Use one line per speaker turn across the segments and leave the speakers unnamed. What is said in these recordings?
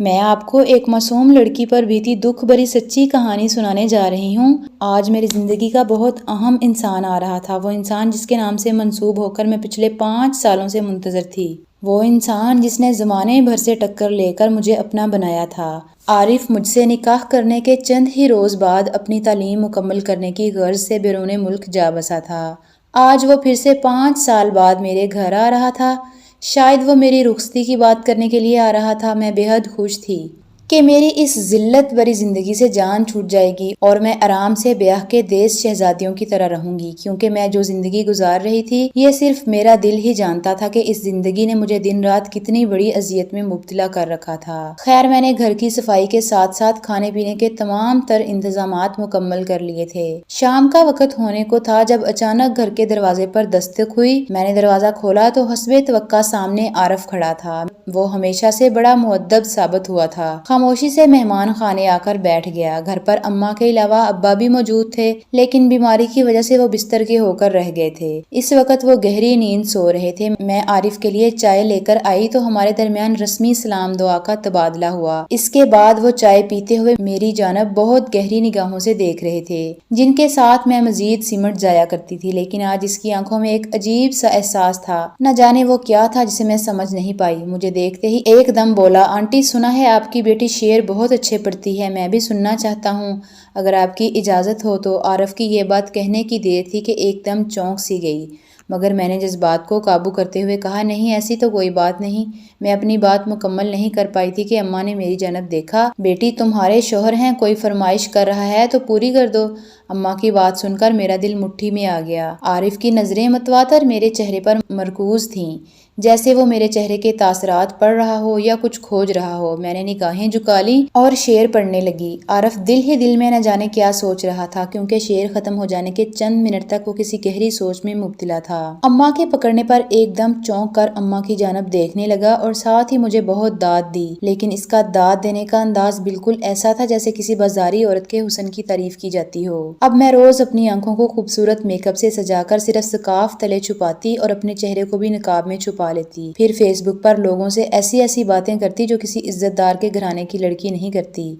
میں آپ کو ایک معصوم لڑکی پر بیتی دکھ بھری سچی کہانی سنانے جا رہی ہوں۔ آج میری زندگی کا بہت اہم انسان آ رہا تھا، وہ انسان جس کے نام سے منسوب ہو کر میں پچھلے 5 سالوں سے منتظر تھی، وہ انسان جس نے زمانے بھر سے ٹکر لے کر مجھے اپنا بنایا تھا۔ عارف مجھ سے نکاح کرنے کے چند ہی روز بعد اپنی تعلیم مکمل کرنے کی غرض سے بیرون ملک جا بسا تھا۔ آج وہ پھر سے 5 سال بعد میرے گھر آ رہا تھا۔ شاید وہ میری رخصتی کی بات کرنے کے لیے آ رہا تھا۔ میں بے حد خوش تھی کہ میری اس ذلت بری زندگی سے جان چھوٹ جائے گی اور میں آرام سے بیاہ کے دیس شہزادیوں کی طرح رہوں گی، کیونکہ میں جو زندگی گزار رہی تھی یہ صرف میرا دل ہی جانتا تھا کہ اس زندگی نے مجھے دن رات کتنی بڑی اذیت میں مبتلا کر رکھا تھا۔ خیر، میں نے گھر کی صفائی کے ساتھ ساتھ کھانے پینے کے تمام تر انتظامات مکمل کر لیے تھے۔ شام کا وقت ہونے کو تھا جب اچانک گھر کے دروازے پر دستک ہوئی۔ میں نے دروازہ کھولا تو حسب توقع سامنے عارف کھڑا تھا۔ وہ ہمیشہ سے بڑا مؤدب ثابت ہوا تھا۔ خاموشی سے مہمان خانے آ کر بیٹھ گیا۔ گھر پر اماں کے علاوہ ابا بھی موجود تھے، لیکن بیماری کی وجہ سے وہ بستر کے ہو کر رہ گئے تھے۔ اس وقت وہ گہری نیند سو رہے تھے۔ میں عارف کے لیے چائے لے کر آئی تو ہمارے درمیان رسمی سلام دعا کا تبادلہ ہوا۔ اس کے بعد وہ چائے پیتے ہوئے میری جانب بہت گہری نگاہوں سے دیکھ رہے تھے، جن کے ساتھ میں مزید سمٹ جایا کرتی تھی، لیکن آج اس کی آنکھوں میں ایک عجیب سا احساس تھا۔ نہ جانے وہ کیا تھا جسے میں سمجھ نہیں پائی۔ مجھے دیکھتے ہی ایک دم بولا، آنٹی سنا ہے آپ کی بیٹی شعر بہت اچھے پڑھتی ہے، میں بھی سننا چاہتا ہوں، اگر آپ کی اجازت ہو تو۔ عارف کی یہ بات کہنے کی دیر تھی کہ ایک دم چونک سی گئی، مگر میں نے جذبات کو قابو کرتے ہوئے کہا، نہیں ایسی تو کوئی بات نہیں۔ میں اپنی بات مکمل نہیں کر پائی تھی کہ اماں نے میری جانب دیکھا۔ بیٹی تمہارے شوہر ہیں، کوئی فرمائش کر رہا ہے تو پوری کر دو۔ اماں کی بات سن کر میرا دل مٹھی میں آ گیا۔ عارف کی نظریں متواتر میرے چہرے پر مرکوز تھیں، جیسے وہ میرے چہرے کے تاثرات پڑھ رہا ہو یا کچھ کھوج رہا ہو۔ میں نے نگاہیں جھکا لیں اور شعر پڑھنے لگی۔ عارف دل ہی دل میں نہ جانے کیا سوچ رہا تھا، کیونکہ شعر ختم ہو جانے کے چند منٹ تک وہ کسی گہری سوچ میں مبتلا تھا۔ اماں کے پکڑنے پر ایک دم چونک کر اماں کی جانب دیکھنے لگا اور ساتھ ہی مجھے بہت داد دی، لیکن اس کا داد دینے کا انداز بالکل ایسا تھا جیسے کسی بازاری عورت کے حسن کی تعریف کی جاتی ہو۔ اب میں روز اپنی آنکھوں کو خوبصورت میک اپ سے سجا کر صرف سکارف تلے چھپاتی اور اپنے چہرے کو بھی نقاب میں چھپا لیتی، پھر فیس بک پر لوگوں سے ایسی ایسی باتیں کرتی جو کسی عزت دار کے گھرانے کی لڑکی نہیں کرتی۔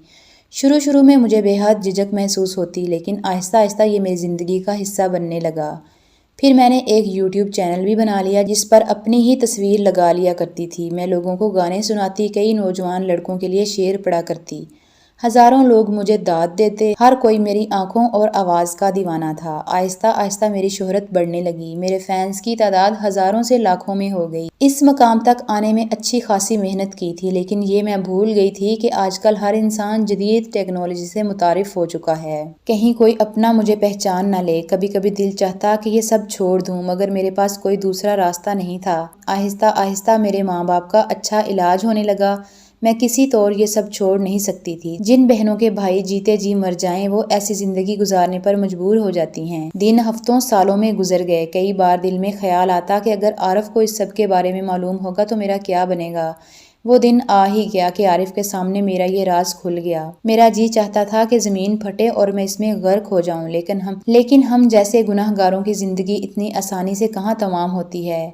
شروع میں مجھے بے حد جھجک محسوس ہوتی، لیکن آہستہ آہستہ یہ میری زندگی کا حصہ بننے لگا۔ پھر میں نے ایک یوٹیوب چینل بھی بنا لیا جس پر اپنی ہی تصویر لگا لیا کرتی تھی۔ میں لوگوں کو گانے سناتی، کئی نوجوان لڑکوں کے لیے شعر پڑھا کرتی، ہزاروں لوگ مجھے داد دیتے، ہر کوئی میری آنکھوں اور آواز کا دیوانہ تھا۔ آہستہ آہستہ میری شہرت بڑھنے لگی، میرے فینس کی تعداد ہزاروں سے لاکھوں میں ہو گئی۔ اس مقام تک آنے میں اچھی خاصی محنت کی تھی، لیکن یہ میں بھول گئی تھی کہ آج کل ہر انسان جدید ٹیکنالوجی سے متعارف ہو چکا ہے۔ کہیں کوئی اپنا مجھے پہچان نہ لے۔ کبھی کبھی دل چاہتا کہ یہ سب چھوڑ دوں، مگر میرے پاس کوئی دوسرا راستہ نہیں تھا۔ آہستہ آہستہ میرے ماں باپ کا اچھا علاج ہونے لگا۔ میں کسی طور یہ سب چھوڑ نہیں سکتی تھی۔ جن بہنوں کے بھائی جیتے جی مر جائیں وہ ایسی زندگی گزارنے پر مجبور ہو جاتی ہیں۔ دن ہفتوں سالوں میں گزر گئے۔ کئی بار دل میں خیال آتا کہ اگر عارف کو اس سب کے بارے میں معلوم ہوگا تو میرا کیا بنے گا۔ وہ دن آ ہی گیا کہ عارف کے سامنے میرا یہ راز کھل گیا۔ میرا جی چاہتا تھا کہ زمین پھٹے اور میں اس میں غرق ہو جاؤں، لیکن ہم جیسے گناہ گاروں کی زندگی اتنی آسانی سے کہاں تمام ہوتی ہے۔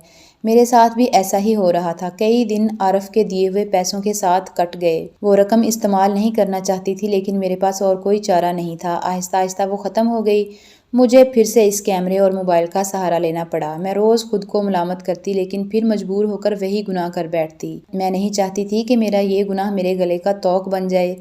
میرے ساتھ بھی ایسا ہی ہو رہا تھا۔ کئی دن عارف کے دیے ہوئے پیسوں کے ساتھ کٹ گئے۔ وہ رقم استعمال نہیں کرنا چاہتی تھی، لیکن میرے پاس اور کوئی چارہ نہیں تھا۔ آہستہ آہستہ وہ ختم ہو گئی۔ مجھے پھر سے اس کیمرے اور موبائل کا سہارا لینا پڑا۔ میں روز خود کو ملامت کرتی، لیکن پھر مجبور ہو کر وہی گناہ کر بیٹھتی۔ میں نہیں چاہتی تھی کہ میرا یہ گناہ میرے گلے کا طوق بن جائے۔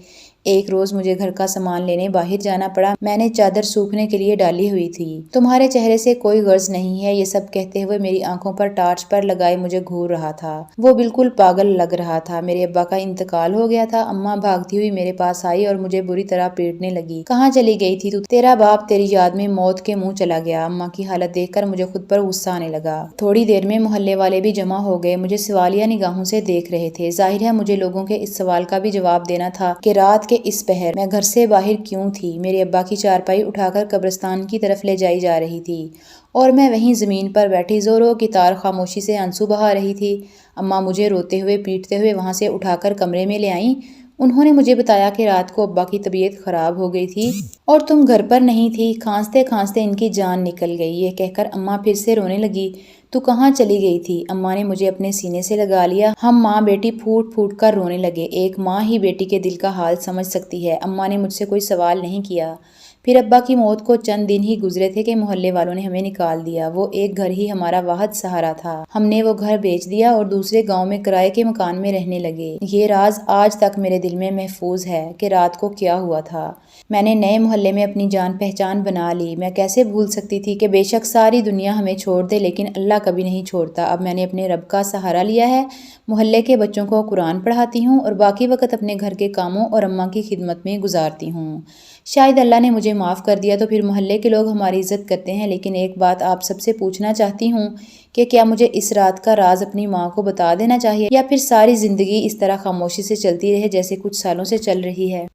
ایک روز مجھے گھر کا سامان لینے باہر جانا پڑا۔ میں نے چادر سوکھنے کے لیے ڈالی ہوئی تھی۔ تمہارے چہرے سے کوئی غرض نہیں ہے، یہ سب کہتے ہوئے میری آنکھوں پر ٹارچ پر لگائے مجھے گھور رہا تھا۔ وہ بالکل پاگل لگ رہا تھا۔ میرے ابا کا انتقال ہو گیا تھا۔ اماں بھاگتی ہوئی میرے پاس آئی اور مجھے بری طرح پیٹنے لگی۔ کہاں چلی گئی تھی تو؟ تیرا باپ تیری یاد میں موت کے منہ چلا گیا۔ اماں کی حالت دیکھ کر مجھے خود پر غصہ آنے لگا۔ تھوڑی دیر میں محلے والے بھی جمع ہو گئے، مجھے سوالیہ نگاہوں سے دیکھ رہے تھے۔ ظاہر ہے مجھے لوگوں کے اس سوال کا بھی جواب دینا تھا کہ رات کے اس پہر میں گھر سے باہر کیوں تھی۔ میرے ابا کی چارپائی اٹھا کر قبرستان کی طرف لے جائی جا رہی تھی اور میں وہیں زمین پر بیٹھی زوروں کی تار خاموشی سے آنسو بہا رہی تھی۔ اماں مجھے روتے ہوئے پیٹتے ہوئے وہاں سے اٹھا کر کمرے میں لے آئیں۔ انہوں نے مجھے بتایا کہ رات کو ابا کی طبیعت خراب ہو گئی تھی اور تم گھر پر نہیں تھی۔ کھانستے کھانستے ان کی جان نکل گئی۔ یہ کہہ کر اماں پھر سے رونے لگی۔ تو کہاں چلی گئی تھی؟ اماں نے مجھے اپنے سینے سے لگا لیا۔ ہم ماں بیٹی پھوٹ پھوٹ کر رونے لگے۔ ایک ماں ہی بیٹی کے دل کا حال سمجھ سکتی ہے۔ اماں نے مجھ سے کوئی سوال نہیں کیا۔ پھر ابا کی موت کو چند دن ہی گزرے تھے کہ محلے والوں نے ہمیں نکال دیا۔ وہ ایک گھر ہی ہمارا واحد سہارا تھا۔ ہم نے وہ گھر بیچ دیا اور دوسرے گاؤں میں کرائے کے مکان میں رہنے لگے۔ یہ راز آج تک میرے دل میں محفوظ ہے کہ رات کو کیا ہوا تھا۔ میں نے نئے محلے میں اپنی جان پہچان بنا لی۔ میں کیسے بھول سکتی تھی کہ بے شک ساری دنیا ہمیں چھوڑ دے لیکن اللہ کبھی نہیں چھوڑتا۔ اب میں نے اپنے رب کا سہارا لیا ہے۔ محلے کے بچوں کو قرآن پڑھاتی ہوں اور باقی وقت اپنے گھر کے کاموں اور اماں کی خدمت میں گزارتی ہوں۔ شاید اللہ نے مجھے معاف کر دیا تو پھر محلے کے لوگ ہماری عزت کرتے ہیں، لیکن ایک بات آپ سب سے پوچھنا چاہتی ہوں کہ کیا مجھے اس رات کا راز اپنی ماں کو بتا دینا چاہیے یا پھر ساری زندگی اس طرح خاموشی سے چلتی رہے جیسے کچھ سالوں سے چل رہی ہے؟